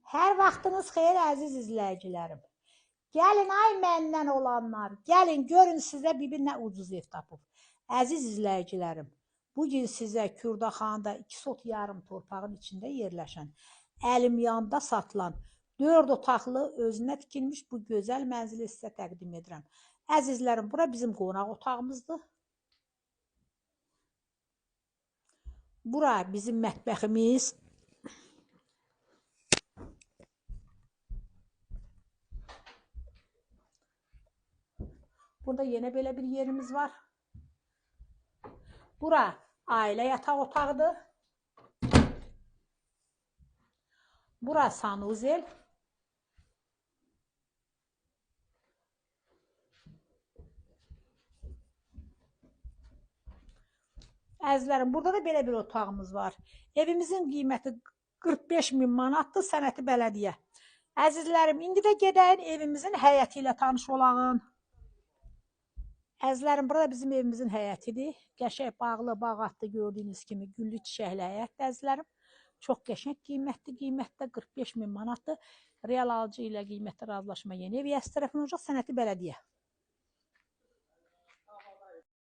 Hər vaxtınız xeyir əziz izləyicilərim. Gəlin ay məndən olanlar, gəlin görün sizə bir-birinə ucuz ev tapıb. Əziz izləyicilərim, bugün sizə Kürdaxanda 2 sot yarım torpağın içində yerləşən, Əlimyanda satılan 4 otaqlı özünə tikilmiş bu gözəl mənzili sizə təqdim edirəm. Əzizlərim, bura bizim qonaq otağımızdır. Bura bizim mətbəximiz. Burada yenə belə bir yerimiz var. Bura ailə yataq otağıdır. Bura sanuzel. Əzizlərim, burada da belə bir otağımız var. Evimizin qiyməti 45.000 manatdır, Sənəti Bələdiyyə. Əzizlərim, indi də gedəyin evimizin həyəti ilə tanış olağın. Əzizlərim, burada bizim evimizin həyətidir. Qəşəng bağlı, bağatlı gördüyünüz kimi güllü çiçəkli həyətdir əzizlərim. Çox qəşəng qiymətli, qiymətdə 45.000 manatdır. Real alıcı ilə qiymətdə razılaşma yeni ev yəsi tərəfindən olacaq, Sənəti Bələdiyyə.